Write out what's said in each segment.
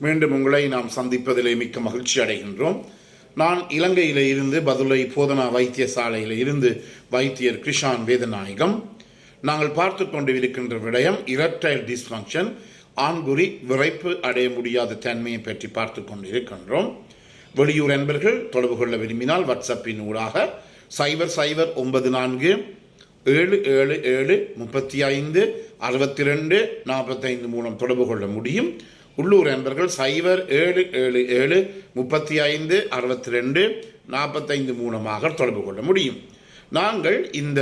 மீண்டும் உங்களை நாம் சந்திப்பதிலே மிக்க மகிழ்ச்சி அடைகின்றோம். நான் இலங்கையில் இருந்து பதுளை போதனா வைத்தியசாலையில் இருந்து வைத்தியர் கிருஷான் வேதநாயகம். நாங்கள் பார்த்து கொண்டு இருக்கின்ற விடயம் இரட்டைல் டிஸ்ஃபங்க்ஷன், ஆண்குறி விரைப்பு அடைய முடியாத தன்மையை பற்றி பார்த்து கொண்டு இருக்கின்றோம். வெளியூர் என்பர்கள் தொடர்பு கொள்ள விரும்பினால் வாட்ஸ்அப்பின் ஊடாக 0094 777 35 62 45 மூலம் தொடர்பு கொள்ள முடியும். உள்ளூர் என்பர்கள் 0777 35 62 45 மூலமாக தொடர்பு கொள்ள முடியும். நாங்கள் இந்த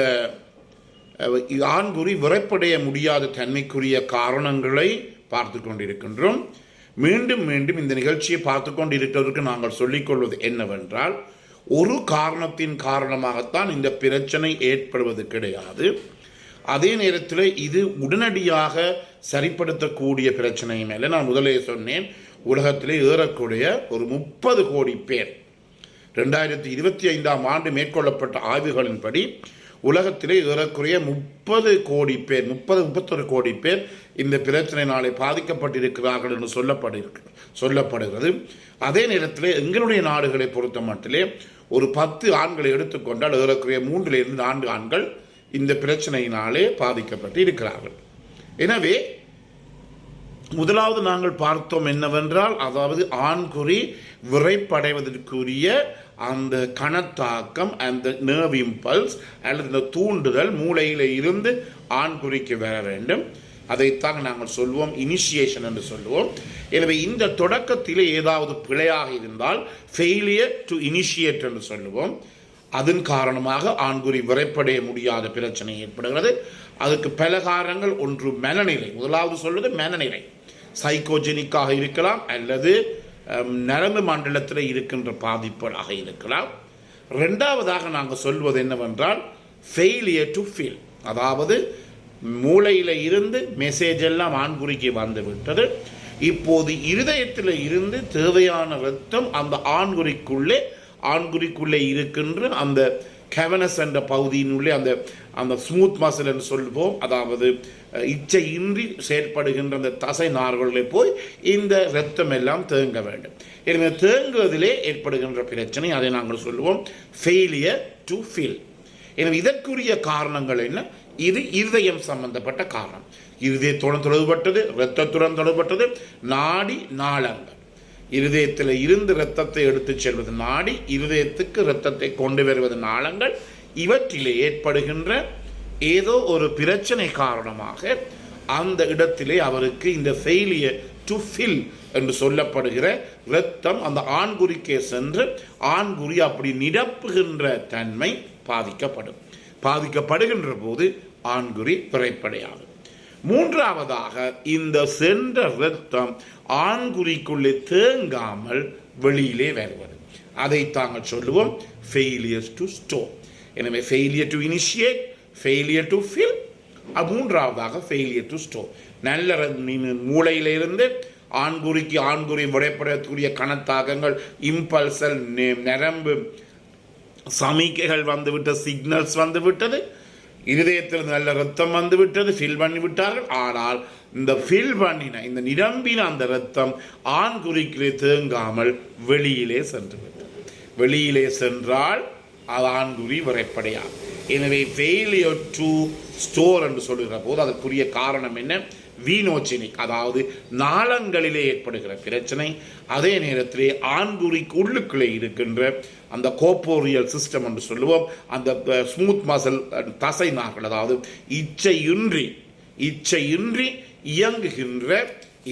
ஆண்குறி விரைப்படைய முடியாத தன்மைக்குரிய காரணங்களை பார்த்து கொண்டிருக்கின்றோம். மீண்டும் மீண்டும் இந்த நிகழ்ச்சியை பார்த்து கொண்டிருக்கிறதுக்கு நாங்கள் சொல்லிக்கொள்வது என்னவென்றால், ஒரு காரணத்தின் காரணமாகத்தான் இந்த பிரச்சனை ஏற்படுவது கிடையாது. அதே நேரத்தில் இது உடனடியாக சரிப்படுத்தக்கூடிய பிரச்சனை மேலே நான் முதலே சொன்னேன். உலகத்திலே ஏறக்கூடிய ஒரு 30 கோடி பேர் 2025ஆம் ஆண்டு மேற்கொள்ளப்பட்ட ஆய்வுகளின்படி உலகத்திலே ஏறக்குறைய 30 கோடி பேர் 31 கோடி பேர் இந்த பிரச்சனையினாலே பாதிக்கப்பட்டிருக்கிறார்கள் என்று சொல்லப்படுகிறது. அதே நேரத்தில் எங்களுடைய நாடுகளை பொறுத்த மட்டிலே ஒரு 10 ஆண்களை எடுத்துக்கொண்டால் ஏறக்குறைய 3 to 4 ஆண்கள் இந்த பிரச்சனையினாலே பாதிக்கப்பட்டு இருக்கிறார்கள். எனவே முதலாவது நாங்கள் பார்த்தோம் என்னவென்றால், அதாவது ஆண்குறி விரைப்படைவதற்குரிய அந்த கணத்தாக்கம், அந்த நர்வ் இம்பல்ஸ் அல்லது இந்த தூண்டுதல் மூளையில இருந்து ஆண்குறிக்கு வர வேண்டும். அதைத்தான் நாங்கள் சொல்வோம் இனிஷியேஷன் என்று சொல்லுவோம். எனவே இந்த தொடக்கத்திலே ஏதாவது பிழையாக இருந்தால் ஃபெயிலியர் டு இனிஷியேட் என்று சொல்லுவோம். அதன் காரணமாக ஆண்குறி விரைப்படைய முடியாத பிரச்சனை ஏற்படுகிறது. அதுக்கு பல காரணங்கள். ஒன்று மனநிலை. முதலாவது சொல்வது மனநிலை. சைக்கோஜெனிக்காக இருக்கலாம் அல்லது நரம்பு மண்டலத்தில் இருக்கின்ற பாதிப்புகளாக இருக்கலாம். ரெண்டாவதாக நாங்கள் சொல்வது என்னவென்றால் ஃபெயிலியர் டு ஃபீல், அதாவது மூளையில் இருந்து மெசேஜ் எல்லாம் ஆண்குறிக்கு வந்து விட்டது. இப்போது இருதயத்தில் இருந்து தேவையான இரத்தம் அந்த ஆண்குறிக்குள்ளே இருக்கின்ற அந்த கெவனஸ் என்ற பகுதியினுள்ளே அந்த ஸ்மூத் மசில் என்று சொல்வோம், அதாவது இச்சையின்றி செயற்படுகின்ற அந்த தசை நார்களிலே போய் இந்த இரத்தம் எல்லாம் தேங்க வேண்டும். எனவே தேங்குவதிலே ஏற்படுகின்ற பிரச்சனை, அதை நாங்கள் சொல்லுவோம் ஃபெயிலியர் டு ஃபீல். எனவே இதற்குரிய காரணங்கள் என்ன? இது இருதயம் சம்பந்தப்பட்ட காரணம். இருதயத்துடன் தொடர்பட்டது, இரத்தத்துடன் தொடர்பட்டது, நாடி நாளங்கள். இருதயத்தில் இருந்து இரத்தத்தை எடுத்து செல்வது நாடி, இருதயத்துக்கு இரத்தத்தை கொண்டு வருவது நாளங்கள். இவற்றிலே ஏற்படுகின்ற ஏதோ ஒரு பிரச்சனை காரணமாக அந்த இடத்திலே அவருக்கு இந்த ஃபெயிலியர் டு ஃபில் என்று சொல்லப்படுகிற இரத்தம் அந்த ஆண்குறிக்கே சென்று ஆண்குறி அப்படி நிரப்புகின்ற தன்மை பாதிக்கப்படுகின்ற போது ஆண்குறி விரைப்படையாது. மூன்றாவதாக இந்த சென்ற இரத்தம் ஆண்குறிக்குள்ளே தேங்காமல் வெளியிலே வருவது, அதை தாங்கள் சொல்லுவோம் ஃபெயிலியர் டு ஸ்டோர். எனவே failure to initiate, failure to fill, மூன்றாவதாக ஃபெயிலியர் டு ஸ்டோர். நல்ல மூளையிலிருந்து ஆண்குறி விடைப்படக்கூடிய கணத்தாக்கங்கள், இம்பல்சல், நரம்பு சமிக்கைகள் வந்துவிட்ட, சிக்னல்ஸ் வந்துவிட்டது, இருதயத்தில் நல்ல ரத்தம் வந்து விட்டது, ஃபில் பண்ணி விட்டார்கள். ஆனால் இந்த ஃபில் பண்ணின, இந்த நிரம்பின அந்த ரத்தம் ஆண்குறிக்கிலே தேங்காமல் வெளியிலே சென்று விட்டது. வெளியிலே சென்றால் அது ஆண்குறி விரைப்படையாது. எனவே ஃபெயிலியர் டு ஸ்டோர் என்று சொல்லுகிற போது அதற்குரிய காரணம் என்ன? வீனோஜெனிக், அதாவது நாளங்களிலே ஏற்படுகிற பிரச்சனை. அதே நேரத்திலே ஆண்குறிக்கு உள்ளுக்குள்ளே இருக்கின்ற அந்த கோப்போரியல் சிஸ்டம் என்று சொல்லுவோம், அந்த ஸ்மூத் மசில் தசை நார்கள், அதாவது இச்சையின்றி இயங்குகின்ற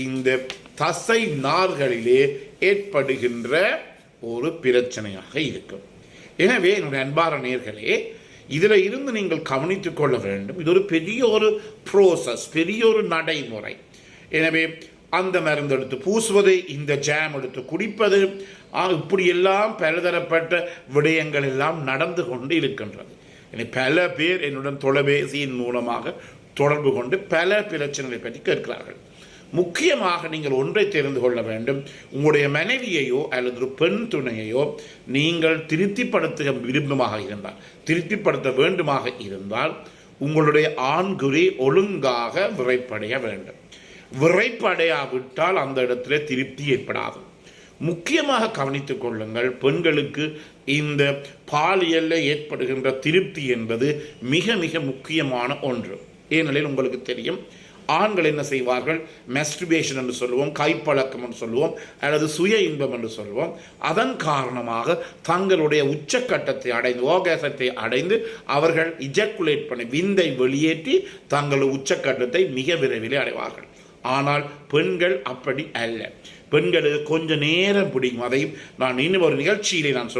இந்த தசை நார்களிலே ஏற்படுகின்ற ஒரு பிரச்சனையாக இருக்கும். எனவே என்னுடைய அன்பான நேயர்களே, இதில் இருந்து நீங்கள் கவனித்துக் கொள்ள வேண்டும். இது ஒரு பெரிய ஒரு ப்ரோசஸ், பெரிய ஒரு நடைமுறை. எனவே அந்த மருந்து எடுத்து பூசுவது, இந்த ஜாம் எடுத்து குடிப்பது, இப்படியெல்லாம் பலதரப்பட்ட விடயங்கள் எல்லாம் நடந்து கொண்டு இருக்கின்றது. பல பேர் என்னுடன் தொலைபேசியின் மூலமாக தொடர்பு கொண்டு பல பிரச்சனைகளை பற்றி கேட்கிறார்கள். முக்கியமாக நீங்கள் ஒன்றை தெரிந்து கொள்ள வேண்டும். உங்களுடைய மனைவியையோ அல்லது ஒரு பெண் துணையையோ நீங்கள் திருப்திப்படுத்த வேண்டுமாக இருந்தால் உங்களுடைய ஆண்குறி ஒழுங்காக விரைப்படைய வேண்டும். விரைப்படையாவிட்டால் அந்த இடத்துல திருப்தி ஏற்படாது. முக்கியமாக கவனித்துக் கொள்ளுங்கள், பெண்களுக்கு இந்த பாலியலில் ஏற்படுகின்ற திருப்தி என்பது மிக மிக முக்கியமான ஒன்று. ஏனெனில் உங்களுக்கு தெரியும், ஆண்கள் என்ன செய்வார்கள், மெஸ்ட்ரிபேஷன் என்று சொல்லுவோம், கைப்பழக்கம் என்று சொல்லுவோம், அல்லது சுய இன்பம் என்று சொல்லுவோம். அதன் காரணமாக தங்களுடைய உச்சக்கட்டத்தை அடைந்து, ஓகேசத்தை அடைந்து அவர்கள் இஜக்குலேட் பண்ணி விந்தை வெளியேற்றி தங்கள் உச்சக்கட்டத்தை மிக விரைவில் அடைவார்கள். ஆனால் பெண்கள் அப்படி அல்ல. பெண்களுக்கு கொஞ்சம் நேரம் பிடிக்கும். அதையும் நான் இன்னும் ஒரு நிகழ்ச்சியிலே நான்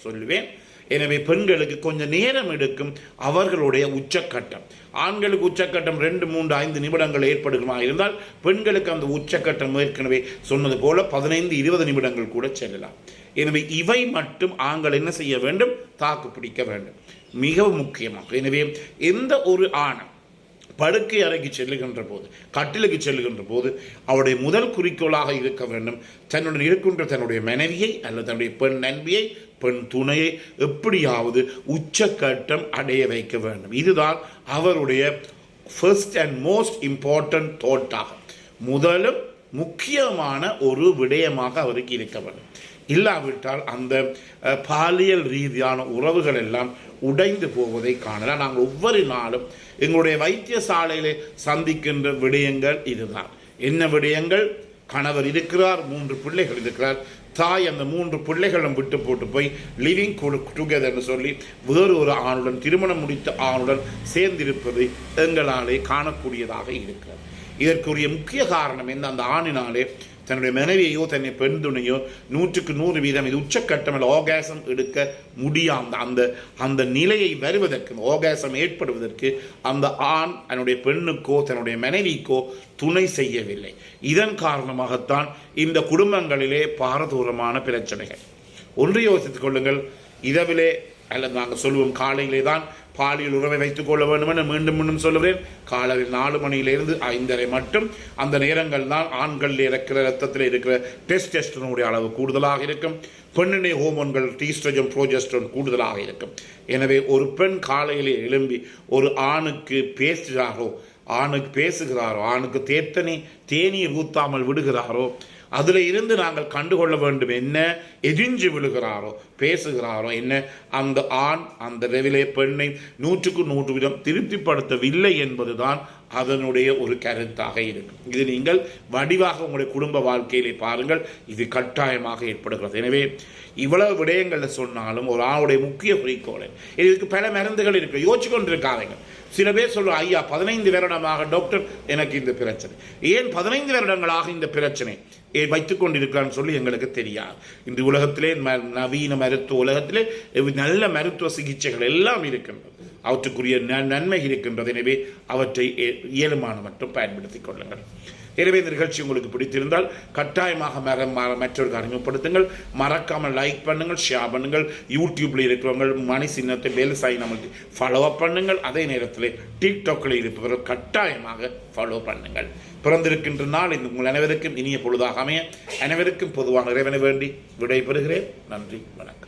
சொல்லுவேன். எனவே பெண்களுக்கு கொஞ்சம் நேரம் எடுக்கும் அவர்களுடைய உச்சக்கட்டம். ஆண்களுக்கு உச்சக்கட்டம் 2, 3, 5 நிமிடங்கள் ஏற்படுமா இருந்தால், பெண்களுக்கு அந்த உச்சக்கட்டம் ஏற்கனவே சொன்னது போல 15, 20 நிமிடங்கள் கூட செல்லலாம். எனவே இவை மட்டும் ஆண்கள் என்ன செய்ய வேண்டும், தாக்கு பிடிக்க வேண்டும், மிகவும் முக்கியமாக. எனவே எந்த ஒரு ஆணும் படுக்கை அறைக்கு செல்லுகின்ற போது, கட்டிலுக்கு செல்லுகின்ற போது அவருடைய முதல் குறிக்கோளாக இருக்க வேண்டும், தன்னுடன் இருக்கின்ற தன்னுடைய மனைவியை அல்லது தன்னுடைய பெண் நண்பியை, பெண் துணையை எப்படியாவது உச்சக்கட்டம் அடைய வைக்க வேண்டும். இதுதான் அவருடைய ஃபர்ஸ்ட் அண்ட் மோஸ்ட் இம்பார்ட்டன்ட் தாட்டாக, முதலும் முக்கியமான ஒரு விடயமாக அவருக்கு இருக்க வேண்டும். இல்லாவிட்டால் அந்த பாலியல் ரீதியான உறவுகள் எல்லாம் உடைந்து போவதை காணலாம். நாங்கள் ஒவ்வொரு நாளும் எங்களுடைய வைத்தியசாலையிலே சந்திக்கின்ற விடயங்கள் இதுதான். என்ன விடயங்கள்? கணவர் இருக்கிறார், 3 பிள்ளைகள் இருக்கிறார், தாய் அந்த 3 பிள்ளைகளும் விட்டு போட்டு போய் லிவிங் டுகெதர்னு சொல்லி வேறு ஒரு ஆணுடன், திருமணம் முடித்த ஆணுடன் சேர்ந்திருப்பதை எங்களாலே காணக்கூடியதாக இருக்கிறது. இதற்குரிய முக்கிய காரணம் என்ன? அந்த ஆணினாலே தன்னுடைய மனைவியையோ தன்னை பெண் துணையோ 100% இது உச்சக்கட்டம் ஆர்காசம் எடுக்க முடியாத அந்த நிலையை வருவதற்கு, ஆர்காசம் ஏற்படுவதற்கு அந்த ஆண் தன்னுடைய பெண்ணுக்கோ தன்னுடைய மனைவிக்கோ துணை செய்யவில்லை. இதன் காரணமாகத்தான் இந்த குடும்பங்களிலே பாரதூரமான பிரச்சனைகள். ஒன்று யோசித்துக் கொள்ளுங்கள், இரவிலே அல்லது நாங்கள் சொல்லுவோம் காலையிலே தான் பாலியல் உறவை வைத்துக் கொள்ள வேண்டும் என மீண்டும் மீண்டும் சொல்லுவேன். காலையில் 4 மணியிலிருந்து 5:30 மட்டும் அந்த நேரங்கள் தான் ஆண்களில் இருக்கிற ரத்தத்தில் இருக்கிற டெஸ்டோஸ்டெரோனுடைய அளவு கூடுதலாக இருக்கும். பெண்ணினுடைய ஹோமோன்கள் ஈஸ்ட்ரோஜன், புரோஜெஸ்டரோன் கூடுதலாக இருக்கும். எனவே ஒரு பெண் காலையிலே எழும்பி ஒரு ஆணுக்கு பேசுகிறாரோ, ஆணுக்கு தேநீர் ஊத்தாமல் விடுகிறாரோ, அதில் இருந்து நாங்கள் கண்டுகொள்ள வேண்டும், என்ன எரிஞ்சு விழுகிறாரோ, பேசுகிறாரோ, என்ன அந்த ஆண் அந்த ரெவிலே பெண்ணை 100% திருப்திப்படுத்தவில்லை என்பதுதான் அதனுடைய ஒரு கருத்தாக இருக்கும். இது நீங்கள் வடிவாக உங்களுடைய குடும்ப வாழ்க்கையிலே பாருங்கள், இது கட்டாயமாக ஏற்படுகிறது. எனவே இவ்வளவு விடயங்கள் சொன்னாலும் ஒரு ஆணுடைய முக்கிய குறிக்கோள், இதுக்கு பல மருந்துகள் இருக்கு, யோசிச்சு கொண்டிருக்காங்க. சில பேர் சொல்லுவோம், ஐயா 15 வருடமாக டாக்டர் எனக்கு இந்த பிரச்சனை, ஏன் 15 வருடங்களாக இந்த பிரச்சனை வைத்துக் கொண்டிருக்கிறான்னு சொல்லி எங்களுக்கு தெரியாது. இந்த உலகத்திலே நவீன மருத்துவ உலகத்திலே நல்ல மருத்துவ சிகிச்சைகள் எல்லாம் இருக்கின்றது, அவற்றுக்குரிய நன்மை இருக்கின்றது. எனவே அவற்றை இயலுமான மட்டும் பயன்படுத்திக் கொள்ளுங்கள். எனவே இந்த நிகழ்ச்சி உங்களுக்கு பிடித்திருந்தால் கட்டாயமாக மற்றவர்கள் அறிமுகப்படுத்துங்கள். மறக்காமல் லைக் பண்ணுங்கள், ஷேர் பண்ணுங்கள். யூடியூப்ல இருக்கிறவங்க மணி சின்னத்தை பெல் சைன் அமர்த்தி ஃபாலோ அப் பண்ணுங்கள். அதே நேரத்தில் டிக்டாக்கில் இருப்பவர்கள் கட்டாயமாக ஃபாலோ பண்ணுங்கள். பிறந்திருக்கின்ற நாள் இந்த உங்கள் அனைவருக்கும் இனிய பொழுதாக அமைய அனைவருக்கும் பொதுவான இறைவனை வேண்டி விடைபெறுகிறேன். நன்றி, வணக்கம்.